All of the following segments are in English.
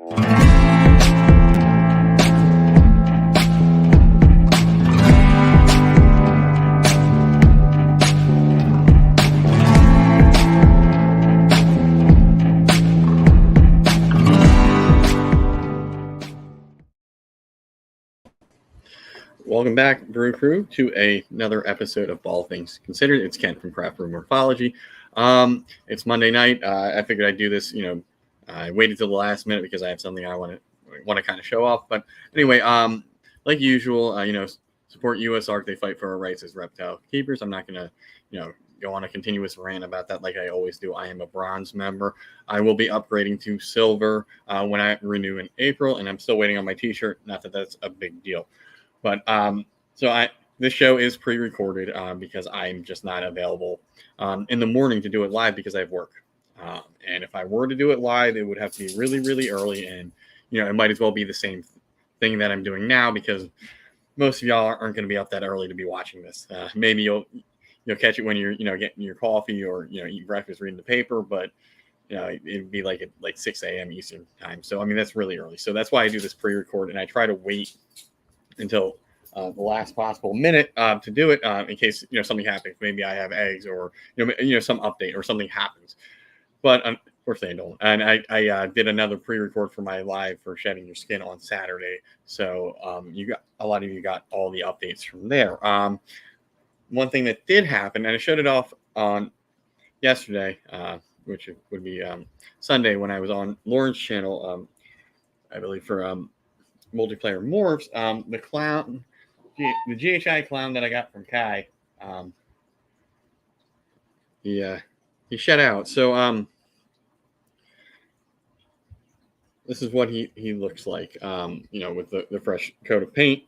Welcome back, Brew Crew, to another episode of All Things Considered. It's Kent from Kraftbrewmorphology. It's Monday night. I figured I'd do this. I waited till the last minute because I have something I want to kind of show off. But anyway, like usual, support U.S. Arc. They fight for our rights as reptile keepers. I'm not gonna, go on a continuous rant about that like I always do. I am a bronze member. I will be upgrading to silver when I renew in April, and I'm still waiting on my T-shirt. Not that that's a big deal. But this show is pre-recorded because I'm just not available in the morning to do it live because I have work. And if I were to do it live, it would have to be really, really early. And, it might as well be the same thing that I'm doing now because most of y'all aren't going to be up that early to be watching this. Maybe you'll catch it when you're, getting your coffee or, eating breakfast, reading the paper. But, it'd be like at 6 a.m. Eastern time. So, that's really early. So that's why I do this pre-record and I try to wait until the last possible minute to do it in case something happens. Maybe I have eggs or some update or something happens. But unfortunately, I don't. And I did another pre-record for my live for Shedding Your Skin on Saturday. So a lot of you got all the updates from there. One thing that did happen, and I showed it off on yesterday, which would be Sunday when I was on Lauren's channel, I believe for multiplayer morphs, the clown, the GHI clown that I got from Kai, he shed out. So this is what he looks like, with the fresh coat of paint.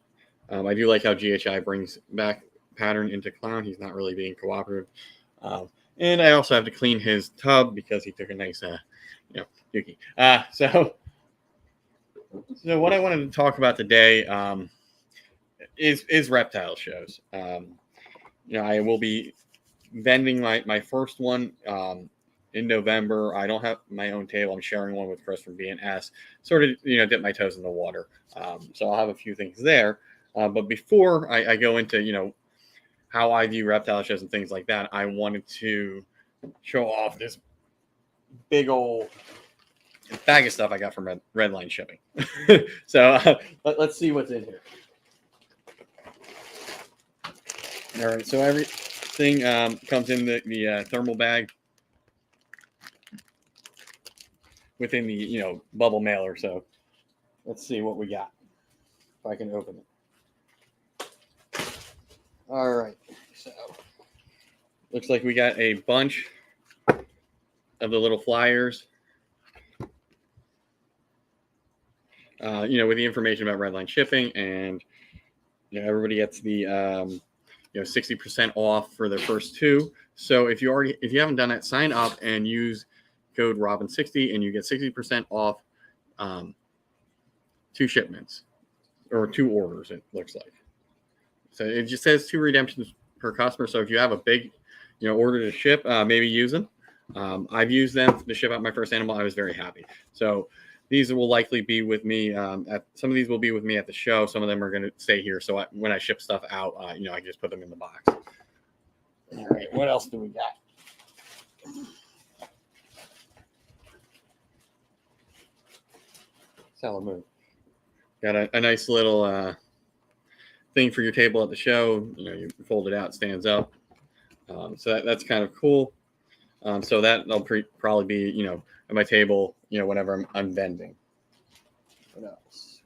I do like how GHI brings back pattern into clown. He's not really being cooperative. And I also have to clean his tub because he took a nice dookie. So what I wanted to talk about today is reptile shows. I will be vending my first one in November. I don't have my own table. I'm sharing one with Chris from B&S. Sort of, dip my toes in the water. So I'll have a few things there. But before I go into, how I view reptile shows and things like that, I wanted to show off this big old bag of stuff I got from Redline Shipping. So let's see what's in here. All right, so everything comes in the thermal bag within the bubble mailer. So let's see what we got. If I can open it. All right, so looks like we got a bunch of the little flyers. With the information about Redline Shipping, and everybody gets the 60% off for their first two. So if you haven't done that, sign up and use code Robin60 and you get 60% off 2 shipments or 2 orders. It looks like. So it just says 2 redemptions per customer. So if you have a big order to ship, maybe use them. I've used them to ship out my first animal. I was very happy. So these will likely be with me. Some of these will be with me at the show. Some of them are going to stay here. So when I ship stuff out, I can just put them in the box. All right. What else do we got? Salamoo. Got a nice little thing for your table at the show. You fold it out, stands up. So that's kind of cool. So that'll probably be, at my table, whenever I'm vending. What else?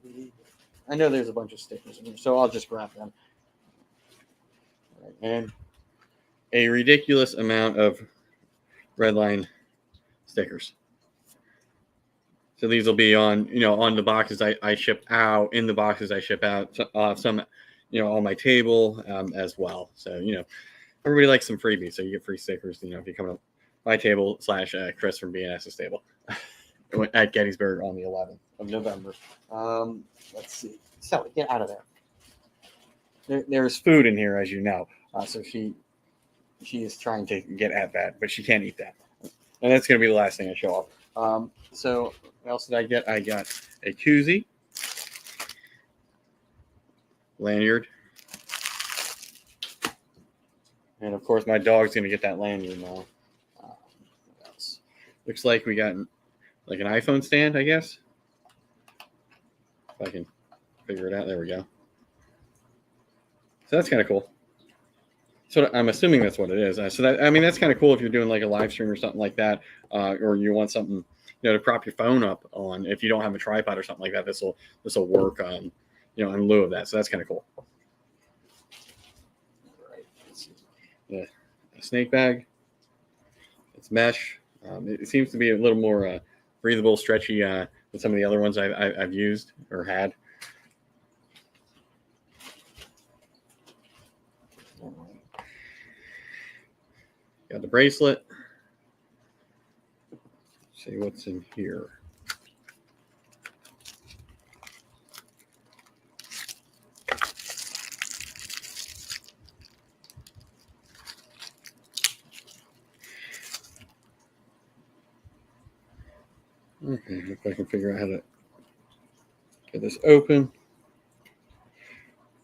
I know there's a bunch of stickers in here, so I'll just grab them. All right, and a ridiculous amount of Redline stickers. So these will be on the boxes I ship out, in the boxes I ship out, some, on my table as well. So, everybody likes some freebies, so you get free stickers, if you come up my table / Chris from B&S's table at Gettysburg on the 11th of November. Let's see. Sally, get out of there. There's food in here, as you know. So she is trying to get at that, but she can't eat that. And that's going to be the last thing I show off. So what else did I get? I got a koozie, lanyard, and of course my dog's gonna get that lanyard now. What else? Looks like we got like an iPhone stand, I guess. If I can figure it out. There we go. So that's kind of cool. So I'm assuming that's what it is. So that, I mean, that's kind of cool if you're doing like a live stream or something like that, or you want something, to prop your phone up on. If you don't have a tripod or something like that, this will work, in lieu of that. So that's kind of cool. All right. Yeah, a snake bag. It's mesh. It seems to be a little more breathable, stretchy than some of the other ones I've used or had. Got the bracelet. Let's see what's in here. Okay, if I can figure out how to get this open.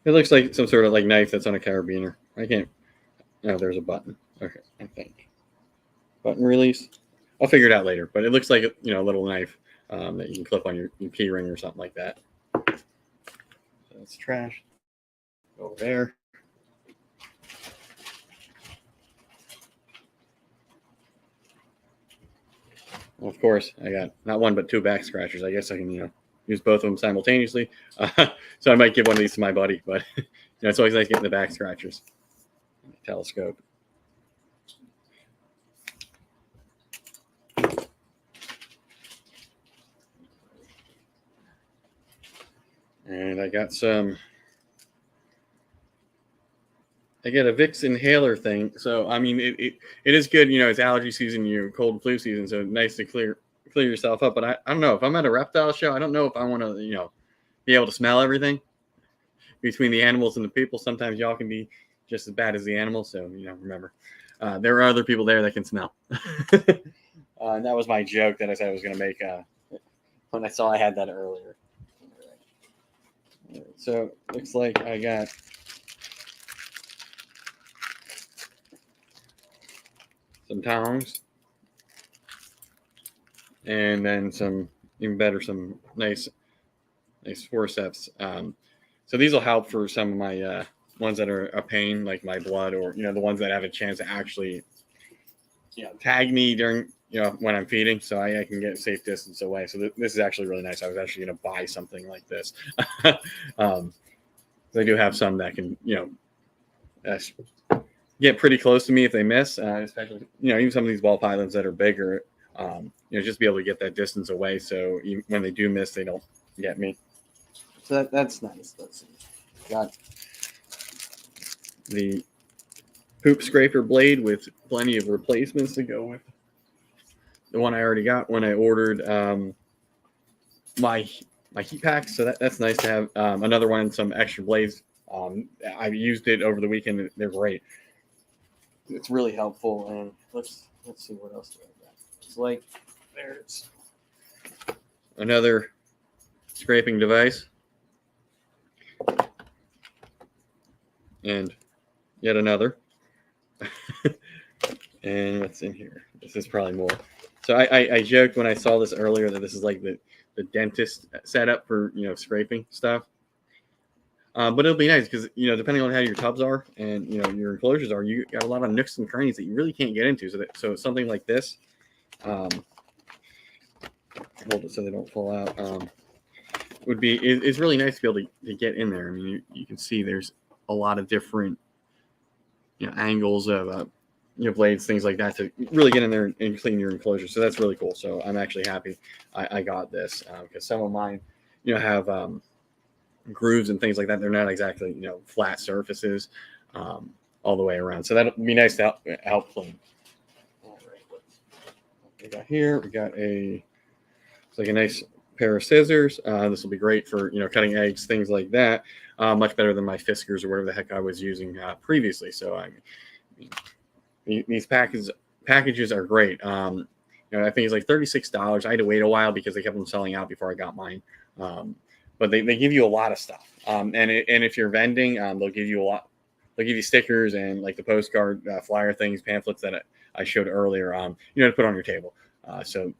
It looks like some sort of like knife that's on a carabiner. I can't. Oh, there's a button. Okay, I think. Button release. I'll figure it out later, but it looks like a little knife that you can clip on your key ring or something like that. So that's trash. Over there. Well, of course, I got not one but two back scratchers. I guess I can use both of them simultaneously. So I might give one of these to my buddy, but it's always nice getting the back scratchers. Telescope. And I got I get a Vicks inhaler thing. So, I mean, it is good. It's allergy season, cold and flu season. So nice to clear yourself up. But I don't know if I'm at a reptile show. I don't know if I want to, be able to smell everything between the animals and the people. Sometimes y'all can be just as bad as the animals. So, remember, there are other people there that can smell. And that was my joke that I said I was going to make when I saw I had that earlier. All right. So looks like I got some tongs, and then some even better, some nice forceps. So these will help for some of my ones that are a pain, like my blood, or the ones that have a chance to actually tag me during when I'm feeding, so I can get a safe distance away. So this is actually really nice. I was actually going to buy something like this. They do have some that can get pretty close to me if they miss, especially even some of these ball pythons that are bigger. Just be able to get that distance away, so even when they do miss, they don't get me. So that's nice. Let's see. Got the poop scraper blade with plenty of replacements to go with the one I already got when I ordered my heat pack. So that's nice to have another one and some extra blades. I used it over the weekend. They're great. It's really helpful. And let's see what else do I got. It's like there's another scraping device and yet another. And what's in here? This is probably more. So I joked when I saw this earlier that this is like the dentist setup for scraping stuff. But it'll be nice because depending on how your tubs are and your enclosures are, you got a lot of nooks and crannies that you really can't get into. So something like this, hold it so they don't fall out. It's really nice to be able to get in there. I mean, you can see there's a lot of different angles of blades, things like that, to really get in there and clean your enclosure. So that's really cool. So I'm actually happy I got this because some of mine have grooves and things like that. They're not exactly flat surfaces all the way around. So that'll be nice to help clean. All right, what we got here? We got it's like a nice pair of scissors. This will be great for cutting eggs, things like that. Much better than my Fiskars or whatever the heck I was using previously. So these packages are great. I think it's like $36. I had to wait a while because they kept on selling out before I got mine. But they give you a lot of stuff. And if you're vending, they'll give you a lot. They'll give you stickers and like the postcard flyer things, pamphlets that I showed earlier. To put on your table. So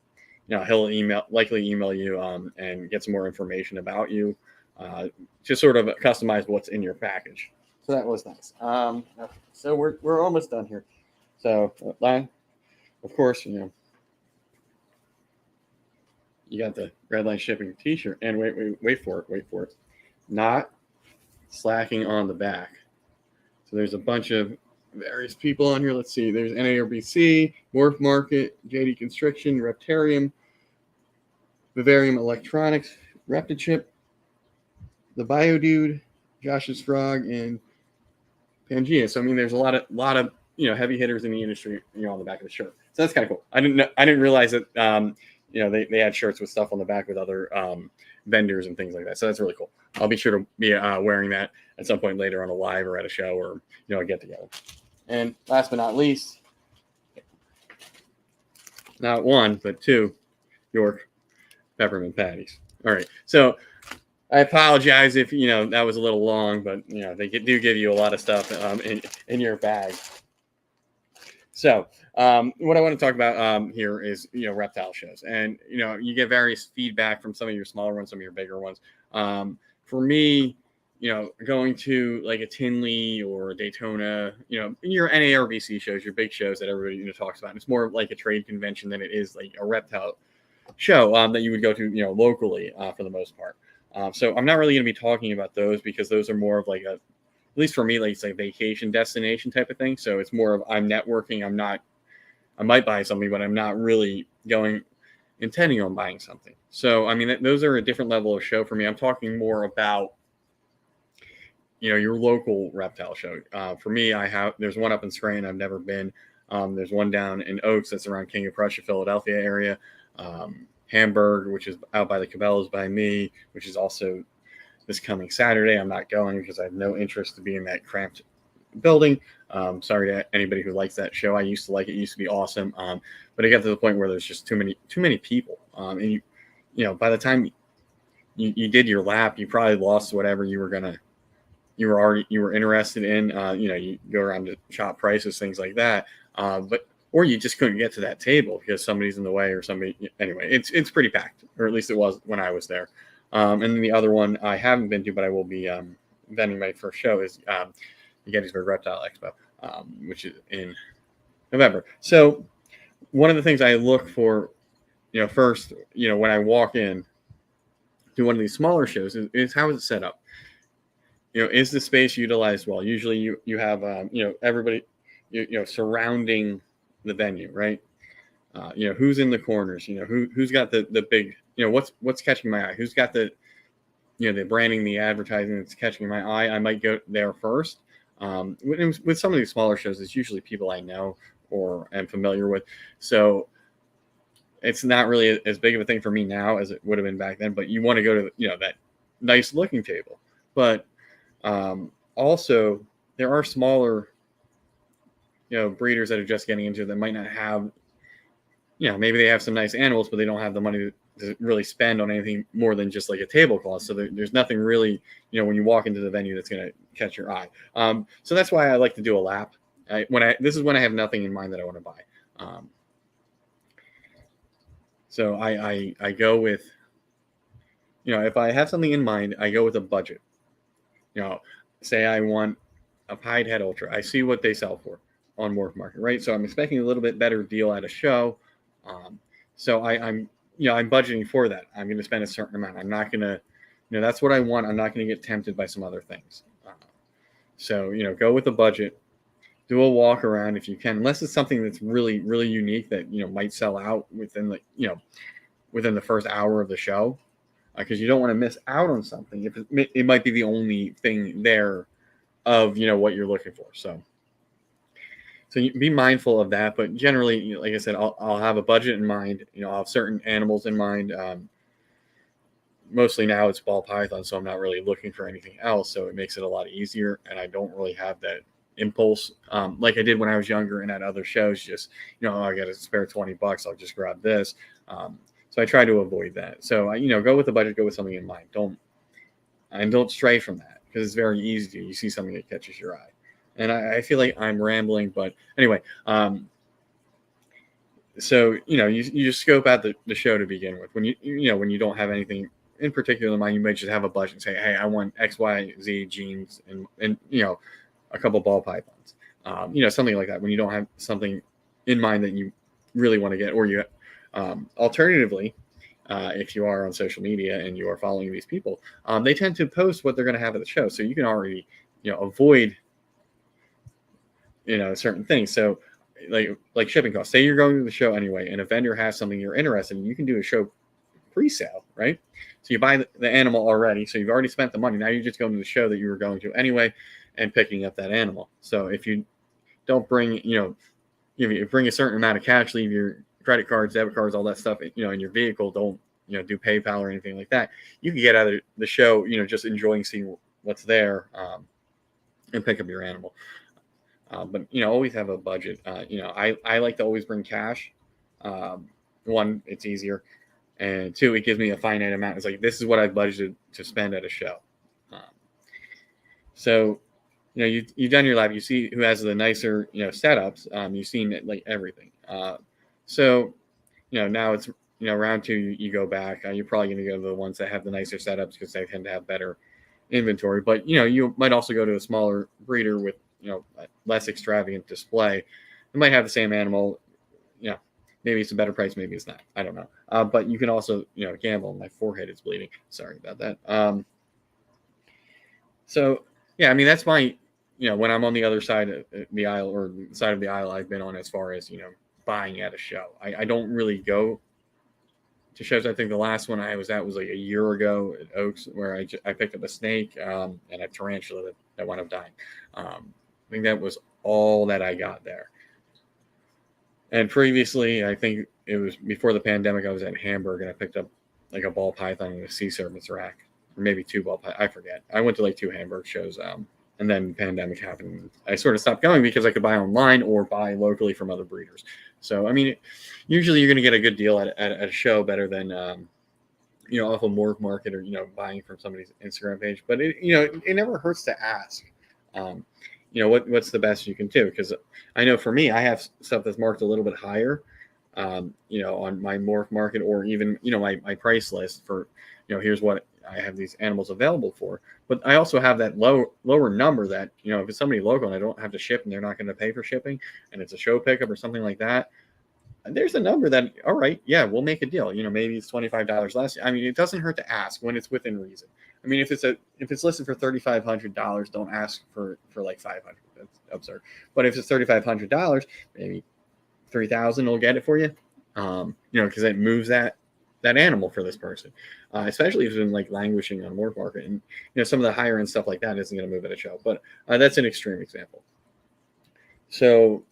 he'll likely email you and get some more information about you, to sort of customize what's in your package. So that was nice. So we're almost done here. So of course, you got the Red Line Shipping T-shirt, and wait for it, not slacking on the back. So there's a bunch of various people on here. Let's see. There's NARBC, Morph Market, JD Construction, Reptarium, Vivarium Electronics, Reptichip, the Biodude, Josh's Frog, and Pangea. So I mean, there's a lot of heavy hitters in the industry, on the back of the shirt. So that's kind of cool. I didn't realize that they had shirts with stuff on the back with other vendors and things like that. So that's really cool. I'll be sure to be wearing that at some point later on a live or at a show or a get together. And last but not least, not one but two York peppermint patties. All right, so I apologize if that was a little long, but they do give you a lot of stuff in your bag. So what I want to talk about here is reptile shows, and you get various feedback from some of your smaller ones, some of your bigger ones. For me, going to like a Tinley or a Daytona, your NARBC shows, your big shows that everybody talks about. It's more like a trade convention than it is like a reptile show that you would go to locally for the most part. So I'm not really going to be talking about those because those are more of like at least for me, like it's like vacation destination type of thing. So it's more of I'm networking. I might buy something, but I'm not really intending on buying something. So I mean, those are a different level of show for me. I'm talking more about your local reptile show. For me, there's one up in Scranton I've never been. There's one down in Oaks that's around King of Prussia, Philadelphia area. Hamburg, which is out by the Cabela's by me, which is also this coming Saturday. I'm not going because I have no interest to be in that cramped building. Sorry to anybody who likes that show. I used to like it. It used to be awesome. But it got to the point where there's just too many people. And by the time you did your lap, you probably lost whatever you were interested in. You go around to shop prices, things like that. Or you just couldn't get to that table because somebody's in the way or somebody. Anyway, it's pretty packed, or at least it was when I was there. And then the other one I haven't been to, but I will be vending my first show is the Gettysburg Reptile Expo, which is in November. So one of the things I look for, first, when I walk in to one of these smaller shows is how is it set up? Is the space utilized well? Usually you have, everybody, surrounding the venue, right? Who's in the corners, who's got the big, what's catching my eye? Who's got the branding, the advertising that's catching my eye? I might go there first. With some of these smaller shows, it's usually people I know or am familiar with. So it's not really as big of a thing for me now as it would have been back then, but you want to go to, that nice looking table. But also there are smaller, breeders that are just getting into it that might not have, maybe they have some nice animals, but they don't have the money to really spend on anything more than just like a tablecloth. So there's nothing really, when you walk into the venue that's going to catch your eye. So that's why I like to do a lap. This is when I have nothing in mind that I want to buy. So I go with, if I have something in mind, I go with a budget. Say I want a pied head ultra. I see what they sell for on Morph Market, right? So I'm expecting a little bit better deal at a show. So I'm budgeting for that. I'm going to spend a certain amount. I'm not going to, that's what I want. I'm not going to get tempted by some other things. So go with a budget. Do a walk around if you can, unless it's something that's really, really unique that might sell out within the first hour of the show, because you don't want to miss out on something if it might be the only thing there of what you're looking for. So you be mindful of that. But generally, like I said, I'll have a budget in mind. I'll have certain animals in mind. Mostly now it's ball python, so I'm not really looking for anything else. So it makes it a lot easier, and I don't really have that impulse, like I did when I was younger and at other shows. Just, oh, I got a spare $20, I'll just grab this. So I try to avoid that. So go with the budget, go with something in mind. Don't stray from that, because it's very easy. You see something that catches your eye, and I feel like I'm rambling, but anyway. So you just scope out the show to begin with. When when you don't have anything in particular in mind, you might just have a budget and say, hey, I want X, Y, Z jeans and a couple ball pythons, something like that. When you don't have something in mind that you really want to get, or you alternatively, if you are on social media and you are following these people, they tend to post what they're going to have at the show, so you can already avoid certain things. So like shipping costs. Say you're going to the show anyway, and a vendor has something you're interested in. You can do a show pre-sale, right? So you buy the animal already, so you've already spent the money. Now you're just going to the show that you were going to anyway, and picking up that animal. So if you don't bring, you bring a certain amount of cash, leave your credit cards, debit cards, all that stuff, in your vehicle. Don't do PayPal or anything like that. You can get out of the show, just enjoying seeing what's there, and pick up your animal. But always have a budget. I like to always bring cash. One, it's easier, and two, it gives me a finite amount. It's like, this is what I've budgeted to spend at a show. So you've done your lab. You see who has the nicer setups. You've seen like everything. So now it's round two. You go back. You're probably going to go to the ones that have the nicer setups, because they tend to have better inventory. But you might also go to a smaller breeder with less extravagant display. It might have the same animal. Maybe it's a better price, maybe it's not. I don't know. But you can also gamble. My forehead is bleeding. Sorry about that. So yeah, I mean, that's my when I'm on the other side of the aisle, or the side of the aisle I've been on, as far as buying at a show. I don't really go to shows. I think the last one I was at was like a year ago at Oaks, where I picked up a snake and a tarantula that wound up dying. I think that was all that I got there. And previously, I think it was before the pandemic, I was at Hamburg and I picked up like a ball python and a sea serpent's rack, or maybe two ball python. I forget. I went to like 2 Hamburg shows, and then the pandemic happened. I sort of stopped going because I could buy online or buy locally from other breeders. So, I mean, usually you're going to get a good deal at a show, better than, off a morph market, or, buying from somebody's Instagram page. But it never hurts to ask. What's the best you can do? Because I know for me, I have stuff that's marked a little bit higher, on my morph market, or even, my price list for, here's what I have these animals available for. But I also have that lower number that, if it's somebody local and I don't have to ship and they're not going to pay for shipping, and it's a show pickup or something like that, there's a number that, all right, yeah, we'll make a deal. Maybe it's $25 less. I mean, it doesn't hurt to ask when it's within reason. I mean, if it's listed for $3,500, don't ask for like $500. That's absurd. But if it's $3,500, maybe $3,000 will get it for you. Because it moves that animal for this person, especially if it's been like languishing on morph market, and some of the higher end stuff like that isn't going to move at a show. But that's an extreme example. So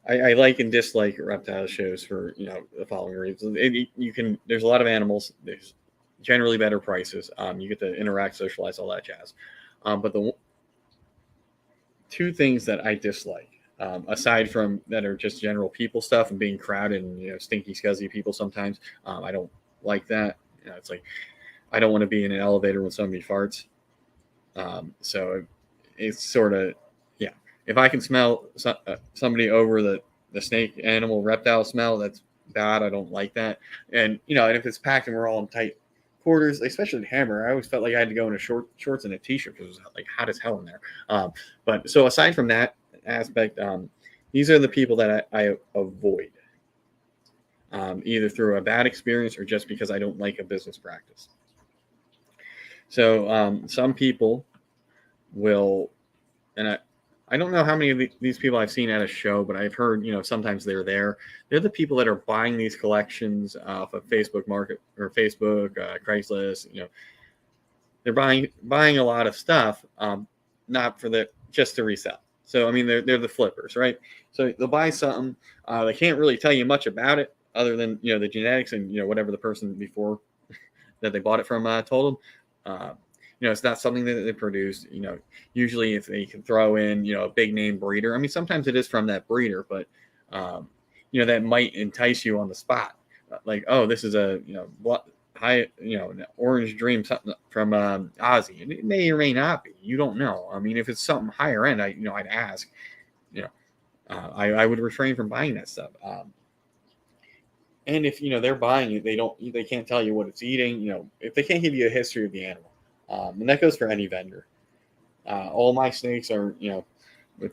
I like and dislike reptile shows for the following reasons. There's a lot of animals. There's generally better prices. You get to interact, socialize, all that jazz. But the 2 things that I dislike, aside from that are just general people stuff and being crowded and stinky, scuzzy people sometimes, I don't like that. It's like, I don't want to be in an elevator when somebody farts. So it's sort of, yeah. If I can smell somebody over the snake, animal, reptile smell, that's bad. I don't like that. And and if it's packed and we're all in tight quarters, especially in Hammer, I always felt like I had to go in shorts and a t-shirt because it was like hot as hell in there. But so aside from that aspect, these are the people that I avoid, either through a bad experience or just because I don't like a business practice. So some people will, and I don't know how many of these people I've seen at a show, but I've heard, sometimes they're there. They're the people that are buying these collections off of Facebook Market or Facebook, Craigslist. They're buying a lot of stuff, not for just to resell. So I mean, they're the flippers, right? So they'll buy something. They can't really tell you much about it other than the genetics and whatever the person before that they bought it from told them. it's not something that they produce. Usually if they can throw in, a big name breeder. I mean, sometimes it is from that breeder, but um, that might entice you on the spot. Like, oh, this is a, high, an orange dream, something from Ozzy, and it may or may not be. You don't know. I mean, if it's something higher end, I'd ask. You know, I would refrain from buying that stuff. And if they're buying it, they can't tell you what it's eating. If they can't give you a history of the animal, and that goes for any vendor. All my snakes are with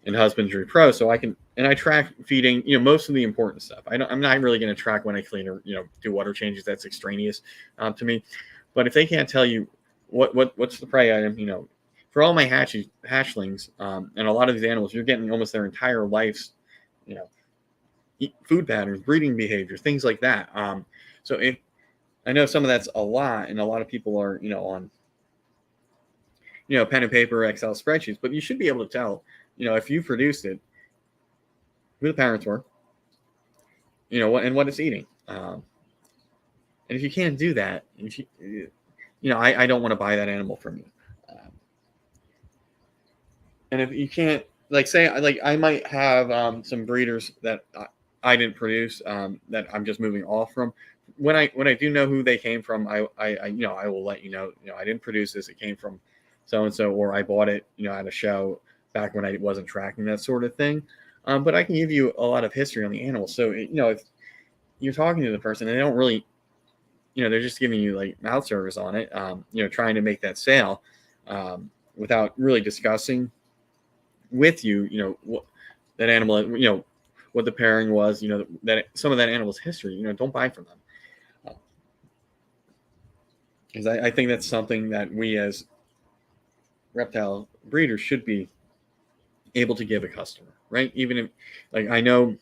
in Husbandry Pro, so I track feeding most of the important stuff. I'm not really going to track when I clean or do water changes. That's extraneous to me. But if they can't tell you what's the prey item, for all my hatchlings and a lot of these animals, you're getting almost their entire life's you know food patterns, breeding behavior, things like that. So if I know some of that's a lot, and a lot of people are on pen and paper, Excel spreadsheets, but you should be able to tell if you produced it, who the parents were, what it's eating. And if you can't do that, if I don't want to buy that animal from you. And if you can't, like, say, like, I might have some breeders that I didn't produce that I'm just moving off from. When I do know who they came from, I will let you know. I didn't produce this; it came from so and so, or I bought it at a show back when I wasn't tracking, that sort of thing. But I can give you a lot of history on the animal. So if you're talking to the person and they don't really, they're just giving you like mouth service on it, trying to make that sale without really discussing with you, what that animal, what the pairing was, that some of that animal's history, don't buy from them. Because I think that's something that we as reptile breeders should be able to give a customer, right? Even if, like, I know,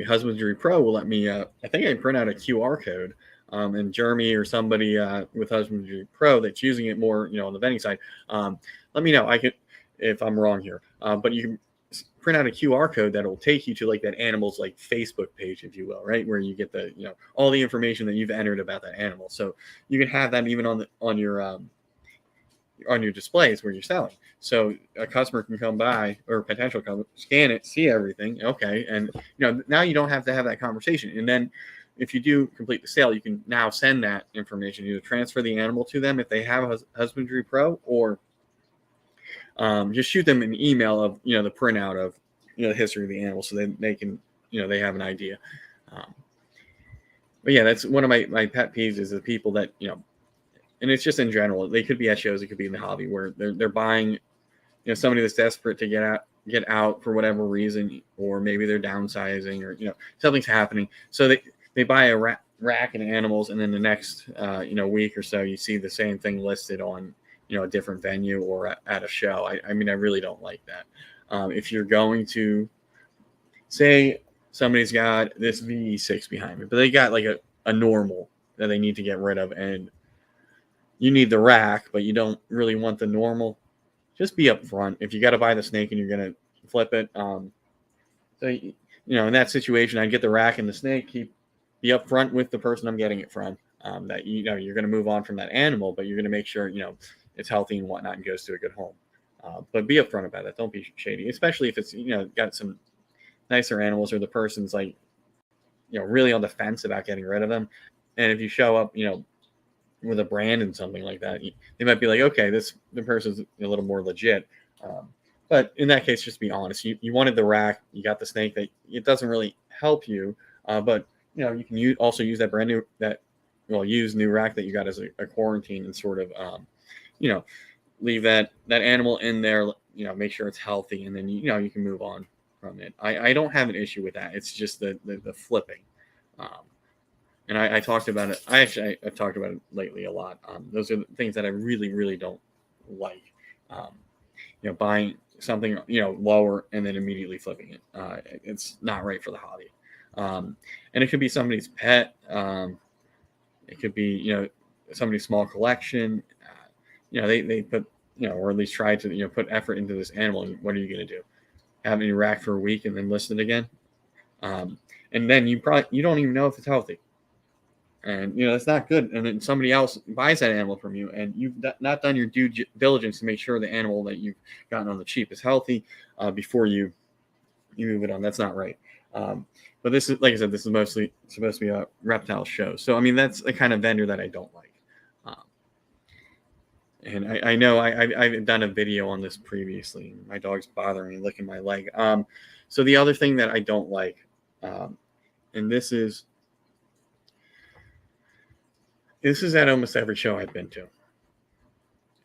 Husbandry Pro will let me, I think I can print out a QR code, and Jeremy or somebody with Husbandry Pro that's using it more, on the vending side, let me know. I could, if I'm wrong here, but you can print out a QR code that will take you to like that animal's like Facebook page, if you will, right, where you get the all the information that you've entered about that animal. So you can have that even on your displays where you're selling. So a customer can come by, or potential customer, scan it, see everything, okay, and now you don't have to have that conversation. And then if you do complete the sale, you can now send that information, either transfer the animal to them if they have a Husbandry Pro, or just shoot them an email of the printout of the history of the animal, so they can they have an idea. But yeah, that's one of my pet peeves, is the people that and it's just in general. They could be at shows, it could be in the hobby, where they're buying somebody that's desperate to get out for whatever reason, or maybe they're downsizing, or something's happening, so they buy a rack of animals, and then the next week or so you see the same thing listed on a different venue or at a show. I mean, I really don't like that. If you're going to say somebody's got this V6 behind me, but they got like a normal that they need to get rid of, and you need the rack, but you don't really want the normal, just be upfront. If you got to buy the snake and you're going to flip it, so in that situation, I'd get the rack and the snake, be upfront with the person I'm getting it from, that you're going to move on from that animal, but you're going to make sure it's healthy and whatnot and goes to a good home. But be upfront about that. Don't be shady, especially if it's got some nicer animals, or the person's like really on the fence about getting rid of them. And if you show up with a brand and something like that, they might be like, okay, the person's a little more legit. But in that case, just be honest. You wanted the rack, you got the snake, that it doesn't really help you, but you can also use that brand new used new rack that you got as a quarantine, and sort of leave that animal in there, make sure it's healthy, and then you can move on from it. I don't have an issue with that. It's just the flipping. And I talked about it. I've talked about it lately a lot. Those are the things that I really, really don't like. Buying something lower and then immediately flipping it. It's not right for the hobby. And it could be somebody's pet. It could be somebody's small collection. They put or at least try to put effort into this animal. And what are you going to do? Have it in your rack for a week and then list it again? And then you don't even know if it's healthy. And it's not good. And then somebody else buys that animal from you, and you've not done your due diligence to make sure the animal that you've gotten on the cheap is healthy before you move it on. That's not right. But this is, like I said, this is mostly supposed to be a reptile show. So I mean, that's the kind of vendor that I don't like. And I know I've done a video on this previously. My dog's bothering me, licking my leg. So the other thing that I don't like, and this is at almost every show I've been to,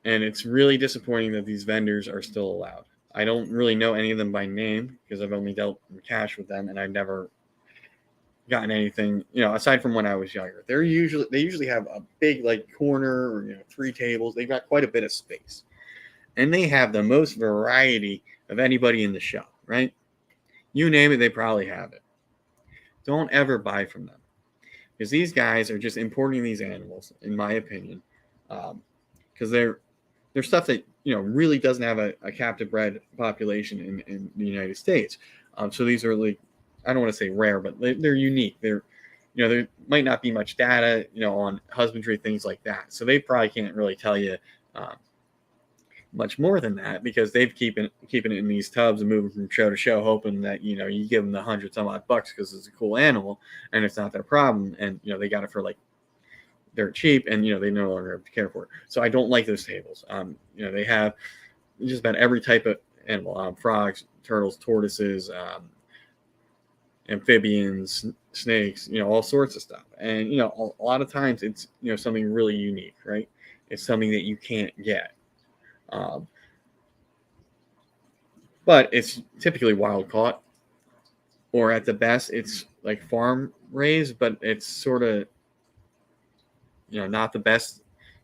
and it's really disappointing that these vendors are still allowed. I don't really know any of them by name because I've only dealt in cash with them, and I've never gotten anything, aside from when I was younger. They usually have a big like corner or 3 tables. They've got quite a bit of space, and they have the most variety of anybody in the show. Right? You name it, they probably have it. Don't ever buy from them, because these guys are just importing these animals, in my opinion, because they're stuff that really doesn't have a captive bred population in the United States. So these are like, I don't want to say rare, but they're unique. There might not be much data on husbandry, things like that. So they probably can't really tell you much more than that, because they've keeping it in these tubs and moving from show to show, hoping that you give them the $100 some odd because it's a cool animal and it's not their problem, and they got it for like they're cheap, and they no longer have to care for it. So I don't like those tables. They have just about every type of animal: frogs, turtles, tortoises, amphibians, snakes, all sorts of stuff. And a lot of times it's something really unique, right? It's something that you can't get. But it's typically wild caught, or at the best it's like farm raised, but it's sort of not the best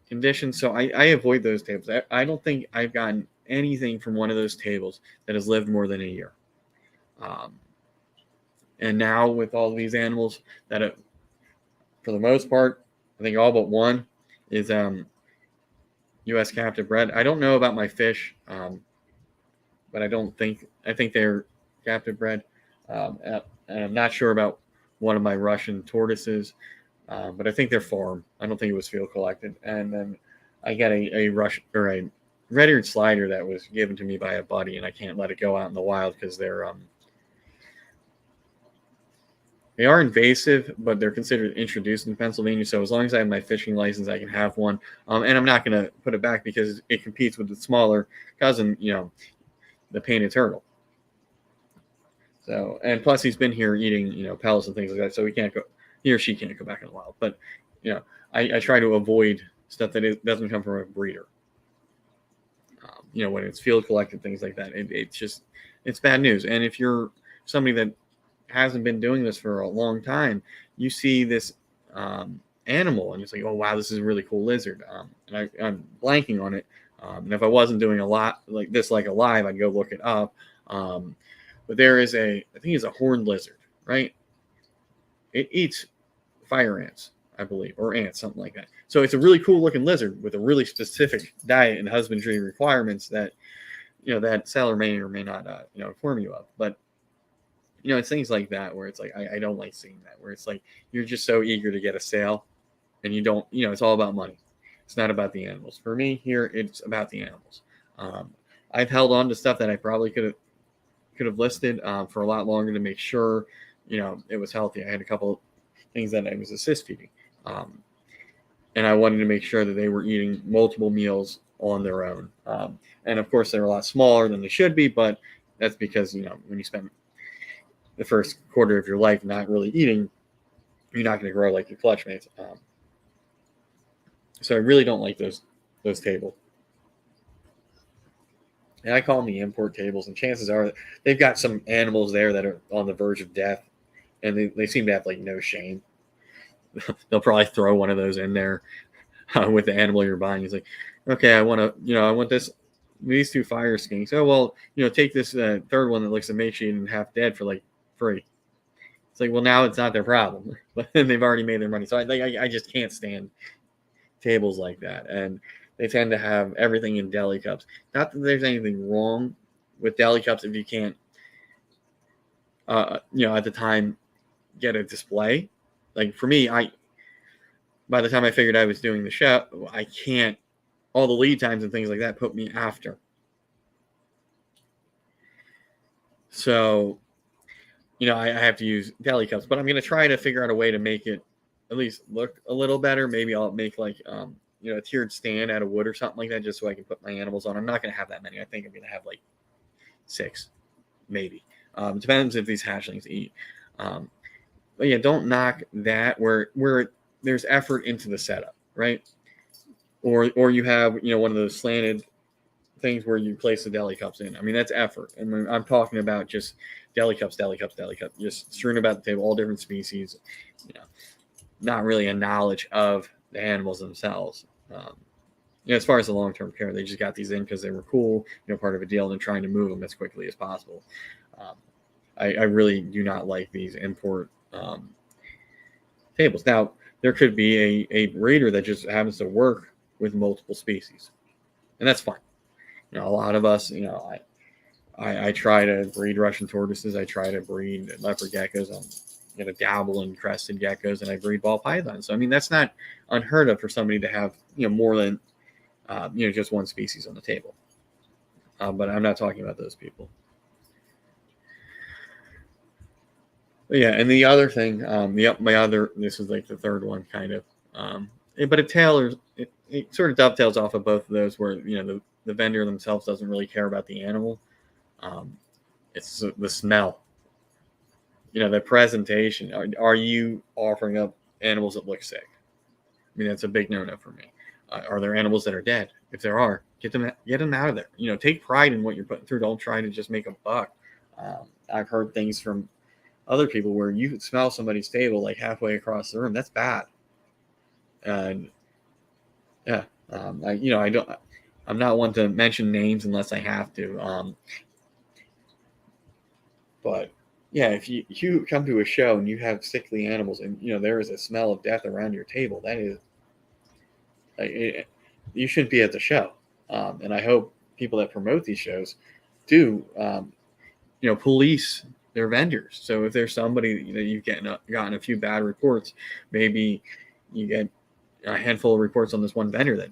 condition. So I avoid those tables. I don't think I've gotten anything from one of those tables that has lived more than a year. And now with all these animals that for the most part, I think all but one is U.S. captive bred. I don't know about my fish, but I think they're captive bred. And I'm not sure about one of my Russian tortoises. But I think they're farm. I don't think it was field collected. And then I got a red-eared slider that was given to me by a buddy, and I can't let it go out in the wild because they are invasive, but they're considered introduced in Pennsylvania. So as long as I have my fishing license, I can have one. And I'm not going to put it back because it competes with the smaller cousin, the painted turtle. So, and plus he's been here eating, pellets and things like that. So he or she can't go back in the wild. But, I try to avoid stuff that doesn't come from a breeder. When it's field collected, things like that, it's bad news. And if you're somebody that hasn't been doing this for a long time, you see this animal and it's like, oh wow, this is a really cool lizard. And I'm blanking on it. And if I wasn't doing a lot like this, like alive, I'd go look it up. But there is I think it's a horned lizard, right? It eats fire ants, I believe, or ants, something like that. So it's a really cool looking lizard with a really specific diet and husbandry requirements that, that seller may or may not, inform you of. But, it's things like that where it's like, I don't like seeing that, where it's like, you're just so eager to get a sale and you don't, it's all about money. It's not about the animals. For me here, it's about the animals. I've held on to stuff that I probably could have listed for a lot longer to make sure, it was healthy. I had a couple of things that I was assist feeding. And I wanted to make sure that they were eating multiple meals on their own. And of course, they're a lot smaller than they should be, but that's because, when you spend the first quarter of your life not really eating, you're not going to grow like your clutch mates. So I really don't like those tables. And I call them the import tables, and chances are they've got some animals there that are on the verge of death, and they seem to have like no shame. They'll probably throw one of those in there with the animal you're buying. He's like, okay, I want these 2 fire skinks. Oh, well, take this third one that looks emaciated and half dead for like free. It's like, well, now it's not their problem, but then they've already made their money. So I just can't stand tables like that. And they tend to have everything in deli cups. Not that there's anything wrong with deli cups if you can't, at the time get a display. Like for me, by the time I figured I was doing the show, I can't, all the lead times and things like that put me after. So, I have to use deli cups, but I'm going to try to figure out a way to make it at least look a little better. Maybe I'll make like, a tiered stand out of wood or something like that, just so I can put my animals on. I'm not going to have that many. I think I'm going to have like 6, maybe. It depends if these hatchlings eat. But yeah, don't knock that where there's effort into the setup, right? Or you have, one of those slanted things where you place the deli cups in. I mean, that's effort. And I'm talking about just deli cups, just strewn about the table, all different species, not really a knowledge of the animals themselves. As far as the long-term care, they just got these in because they were cool, part of a deal, and trying to move them as quickly as possible. I really do not like these import tables. Now, there could be a breeder that just happens to work with multiple species, and that's fine. A lot of us, I try to breed Russian tortoises. I try to breed leopard geckos. I'm going to dabble in crested geckos, and I breed ball pythons. So, I mean, that's not unheard of for somebody to have, more than, just one species on the table. But I'm not talking about those people. But yeah, and the other thing, this is like the third one, kind of. But it sort of dovetails off of both of those, where the vendor themselves doesn't really care about the animal. It's the smell. The presentation. Are you offering up animals that look sick? I mean, that's a big no-no for me. Are there animals that are dead? If there are, get them out of there. Take pride in what you're putting through. Don't try to just make a buck. I've heard things from other people where you could smell somebody's table like halfway across the room. That's bad. And yeah, I'm not one to mention names unless I have to. But yeah, if you come to a show and you have sickly animals and there is a smell of death around your table, that is, you shouldn't be at the show. And I hope people that promote these shows do, police their vendors. So if there's somebody you've gotten a few bad reports, maybe you get a handful of reports on this one vendor that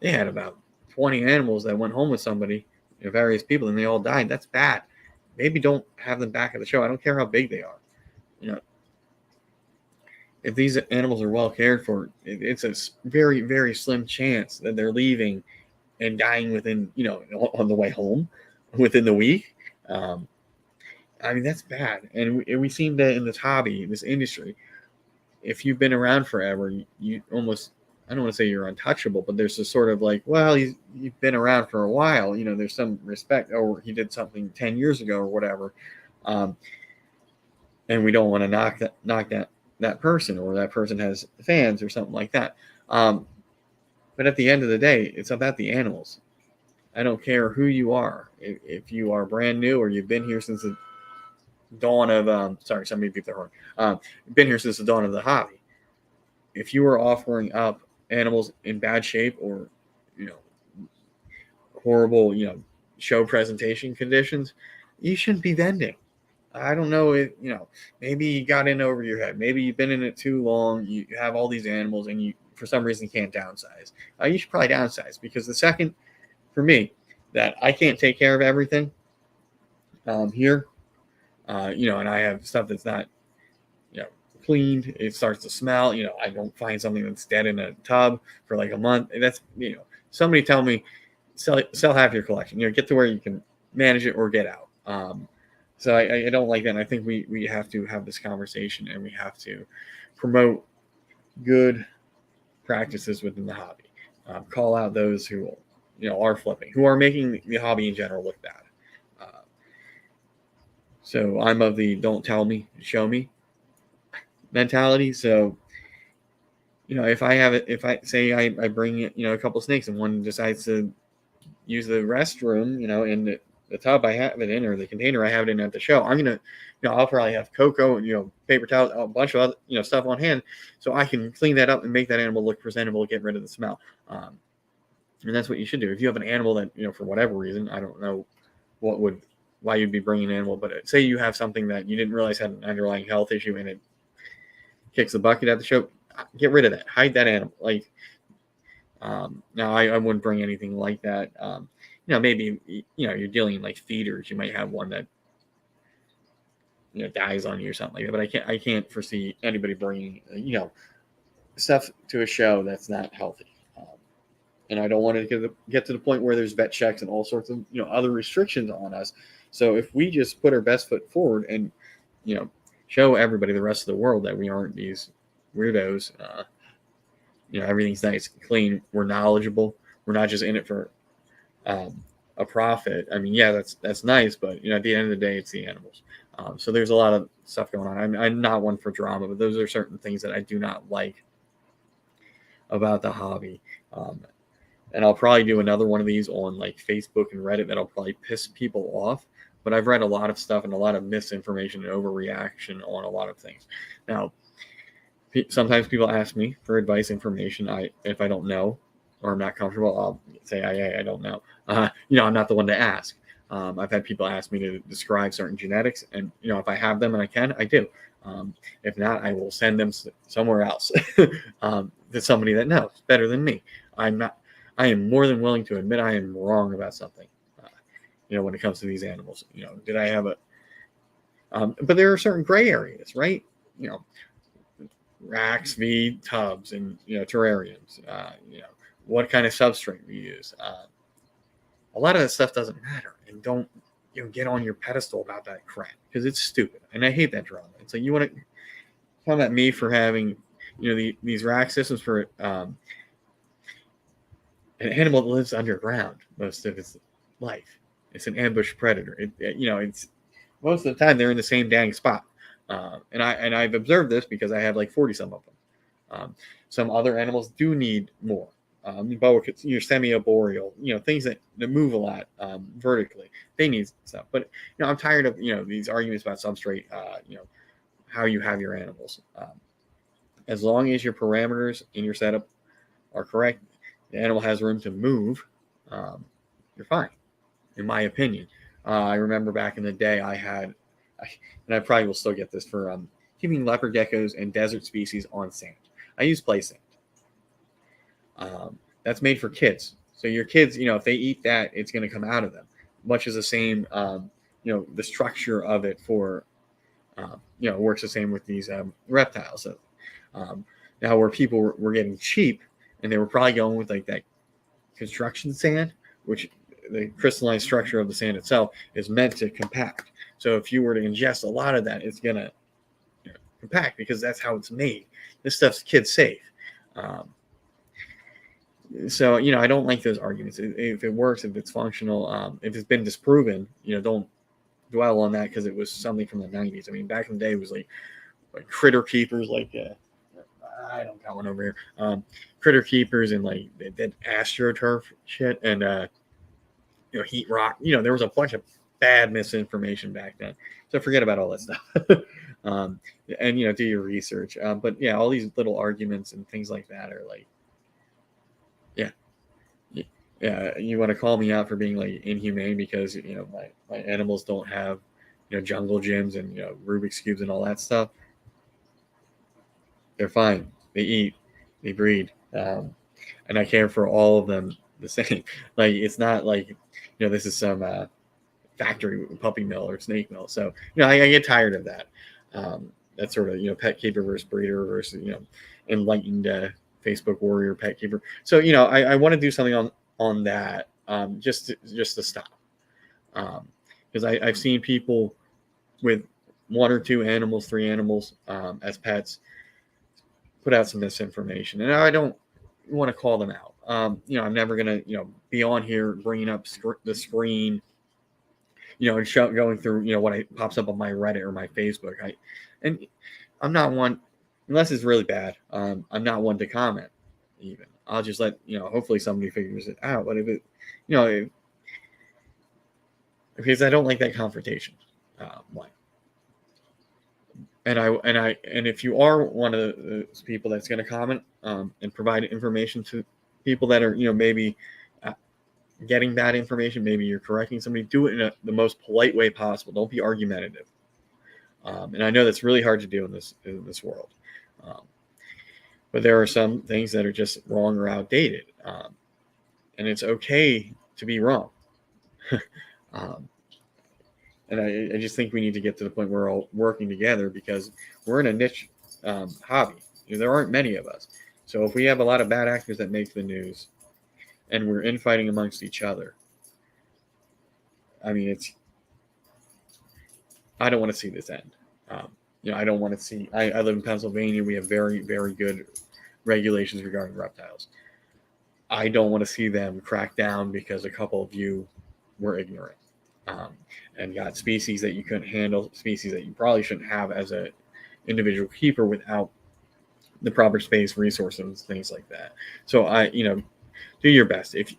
they had about 20 animals that went home with somebody, various people, and they all died. That's bad. Maybe don't have them back at the show. I don't care how big they are. If these animals are well cared for, it's a very, very slim chance that they're leaving and dying within, on the way home within the week. I mean, that's bad. And we seem that in this hobby, this industry, if you've been around forever, you almost, I don't want to say you're untouchable, but there's this sort of like, well, you've been around for a while, there's some respect. Or he did something 10 years ago or whatever. And we don't want to knock that person, or that person has fans or something like that. But at the end of the day, it's about the animals. I don't care who you are. If you are brand new or you've been here since the dawn of, somebody beat their horn. Been here since the dawn of the hobby. If you are offering up animals in bad shape or, horrible, show presentation conditions, you shouldn't be vending. I don't know if, maybe you got in over your head. Maybe you've been in it too long. You have all these animals and you, for some reason, can't downsize. You should probably downsize, because the second, for me, that I can't take care of everything here, and I have stuff that's not, cleaned, it starts to smell, I don't find something that's dead in a tub for like a month. That's, somebody tell me, sell half your collection, get to where you can manage it or get out. So I don't like that. And I think we have to have this conversation, and we have to promote good practices within the hobby. Call out those who, are flipping, who are making the hobby in general look bad. So I'm of the don't tell me, show me mentality. So, if I say I bring, a couple snakes and one decides to use the restroom, in the tub I have it in, or the container I have it in at the show, I'm going to, I'll probably have cocoa and, paper towels, a bunch of other, stuff on hand, so I can clean that up and make that animal look presentable, get rid of the smell. And that's what you should do. If you have an animal that, for whatever reason, I don't know why you'd be bringing an animal, but say you have something that you didn't realize had an underlying health issue and it kicks the bucket at the show, get rid of that. Hide that animal. Like, now I wouldn't bring anything like that. Maybe, you're dealing in like feeders. You might have one that, dies on you or something like that. But I can't foresee anybody bringing, stuff to a show that's not healthy. And I don't want to get to the point where there's vet checks and all sorts of, other restrictions on us. So if we just put our best foot forward and, show everybody, the rest of the world, that we aren't these weirdos, everything's nice and clean. We're knowledgeable. We're not just in it for a profit. I mean, yeah, that's nice, but at the end of the day, it's the animals. So there's a lot of stuff going on. I'm not one for drama, but those are certain things that I do not like about the hobby. And I'll probably do another one of these on like Facebook and Reddit that'll probably piss people off. But I've read a lot of stuff and a lot of misinformation and overreaction on a lot of things. Now, sometimes people ask me for advice, information. If I don't know or I'm not comfortable, I'll say I don't know. I'm not the one to ask. I've had people ask me to describe certain genetics, and if I have them and I can, I do. If not, I will send them somewhere else to somebody that knows better than me. I am more than willing to admit I am wrong about something. When it comes to these animals, did I have but there are certain gray areas, right? Racks v tubs and terrariums. What kind of substrate we use. A lot of that stuff doesn't matter, and don't get on your pedestal about that crap because it's stupid, and I hate that drama. It's like you want to come at me for having these rack systems for an animal that lives underground most of its life. It's an ambush predator. It's most of the time they're in the same dang spot. And I've observed this because I have like 40 some of them. Some other animals do need more. Boa, semi-arboreal, things that move a lot vertically. They need stuff. But I'm tired of these arguments about substrate. How you have your animals. As long as your parameters in your setup are correct, the animal has room to move. You're fine, in my opinion. I remember back in the day, and I probably will still get this for keeping leopard geckos and desert species on sand. I use play sand. That's made for kids. So your kids, if they eat that, it's going to come out of them. Much as the same, the structure of it for, works the same with these reptiles. So, now where people were getting cheap, and they were probably going with like that construction sand, which the crystalline structure of the sand itself is meant to compact. So if you were to ingest a lot of that, it's going to compact because that's how it's made. This stuff's kid safe. So, I don't like those arguments. If it works, if it's functional, if it's been disproven, don't dwell on that because it was something from the 90s. I mean, back in the day, it was like critter keepers, like I don't got one over here. Critter keepers and like that AstroTurf shit and heat rock. There was a bunch of bad misinformation back then. So forget about all that stuff. And do your research. But yeah, all these little arguments and things like that are like, yeah, you want to call me out for being like inhumane because my animals don't have jungle gyms and Rubik's cubes and all that stuff. They're fine. They eat, they breed, and I care for all of them the same. Like it's not like this is some factory puppy mill or snake mill. So I get tired of that. That sort of pet keeper versus breeder versus enlightened Facebook warrior pet keeper. So I want to do something on that just to stop because I've seen people with 1 or 2 animals, 3 animals as pets put out some misinformation, and I don't want to call them out. I'm never gonna be on here bringing up the screen and going through what pops up on my Reddit or my Facebook. I'm not one, unless it's really bad. I'm not one to comment even. I'll just let hopefully somebody figures it out. But if it because I don't like that confrontation. And if you are one of those people that's going to comment and provide information to people that are maybe getting bad information, maybe you're correcting somebody, do it in the most polite way possible. Don't be argumentative. And I know that's really hard to do in this world. but there are some things that are just wrong or outdated, and it's okay to be wrong. um, and I just think we need to get to the point where we're all working together, because we're in a niche hobby. There aren't many of us. So if we have a lot of bad actors that make the news, and we're infighting amongst each other, I mean, I don't want to see this end. I don't want to see. I live in Pennsylvania. We have very, very good regulations regarding reptiles. I don't want to see them crack down because a couple of you were ignorant, and got species that you couldn't handle, species that you probably shouldn't have as a individual keeper without the proper space, resources, things like that. So do your best. If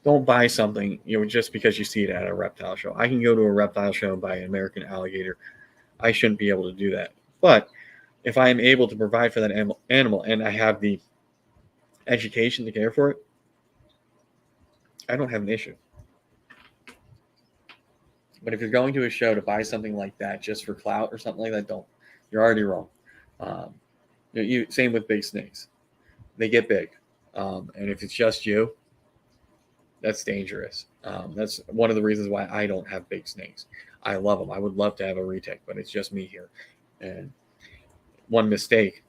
don't buy something, just because you see it at a reptile show. I can go to a reptile show and buy an American alligator. I shouldn't be able to do that. But if I am able to provide for that animal and I have the education to care for it, I don't have an issue. But if you're going to a show to buy something like that just for clout or something like that, don't. You're already wrong. Same with big snakes. They get big. And if it's just you, that's dangerous. That's one of the reasons why I don't have big snakes. I love them. I would love to have a retake, but it's just me here. And one mistake,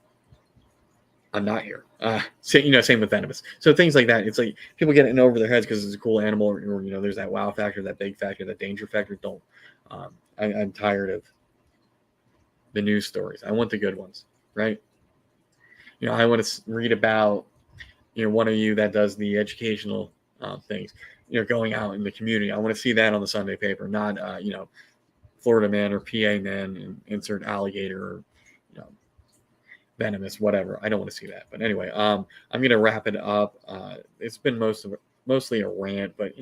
I'm not here. Same with venomous. So things like that. It's like people get in over their heads because it's a cool animal, or there's that wow factor, that big factor, that danger factor. Don't. I'm tired of the news stories. I want the good ones, right? I want to read about one of you that does the educational things, going out in the community. I want to see that on the Sunday paper, not Florida man or PA man and insert alligator or venomous, whatever. I don't want to see that. But anyway, I'm gonna wrap it up. It's been mostly a rant, but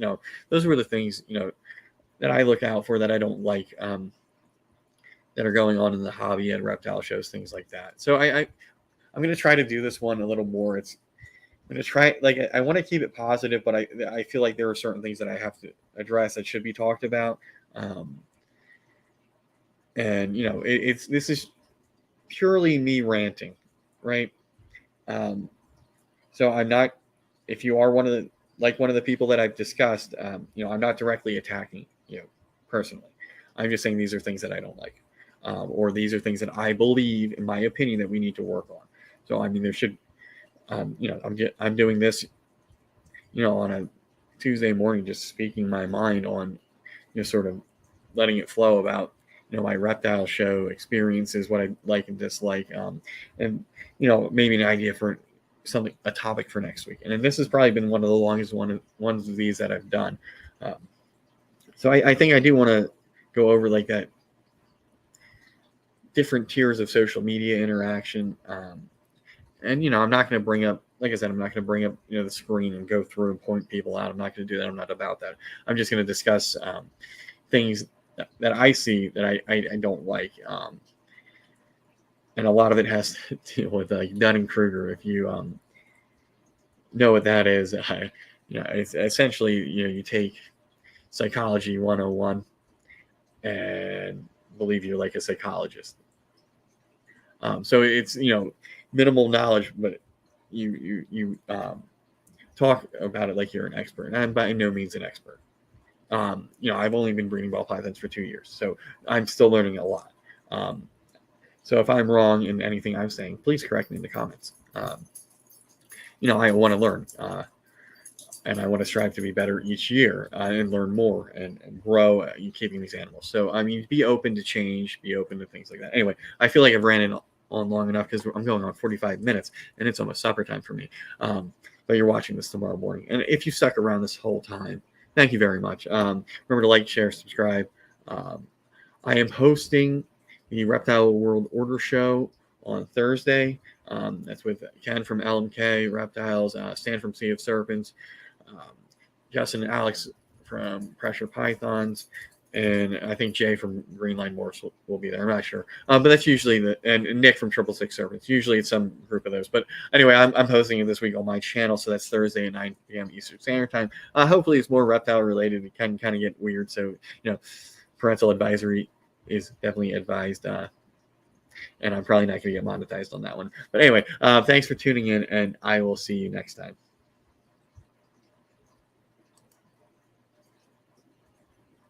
those were the things that I look out for that I don't like, that are going on in the hobby at reptile shows, things like that. So I'm gonna try to do this one a little more. I'm gonna try, I want to keep it positive, but I feel like there are certain things that I have to address that should be talked about. And this is purely me ranting, right? So I'm not. If you are one of the people that I've discussed, I'm not directly attacking you personally. I'm just saying these are things that I don't like, or these are things that I believe, in my opinion, that we need to work on. So I mean, there should, I'm doing this, on a Tuesday morning, just speaking my mind on, sort of letting it flow about my reptile show experiences, what I like and dislike, and maybe an idea for a topic for next week. And then this has probably been one of the longest ones of these that I've done. So I think I do want to go over that different tiers of social media interaction. And I'm not going to bring up, like I said, I'm not going to bring up the screen and go through and point people out. I'm not going to do that. I'm not about that. I'm just going to discuss things that I see that I don't like, and a lot of it has to deal with Dunning-Kruger. If you know what that is, it's essentially you take psychology 101 and believe you're like a psychologist. So it's minimal knowledge, but you talk about it like you're an expert, and I'm by no means an expert. I've only been breeding ball pythons for 2 years, so I'm still learning a lot. So if I'm wrong in anything I'm saying, please correct me in the comments. I want to learn, and I want to strive to be better each year, and learn more and grow keeping these animals. So, I mean, be open to change, be open to things like that. Anyway, I feel like I've ran it on long enough because I'm going on 45 minutes, and it's almost supper time for me. But you're watching this tomorrow morning. And if you stuck around this whole time, thank you very much. Remember to like, share, subscribe. I am hosting the Reptile World Order Show on Thursday. That's with Ken from LMK Reptiles, Stan from Sea of Serpents, Justin and Alex from Pressure Pythons, and I think Jay from Greenline Morphs will be there. I'm not sure. But that's usually and Nick from 666 Serpents. Usually it's some group of those. But anyway, I'm hosting it this week on my channel, so that's Thursday at 9 p.m. Eastern Standard Time. Hopefully it's more reptile related. It can kind of get weird, so parental advisory is definitely advised. and I'm probably not going to get monetized on that one. But anyway, thanks for tuning in, and I will see you next time.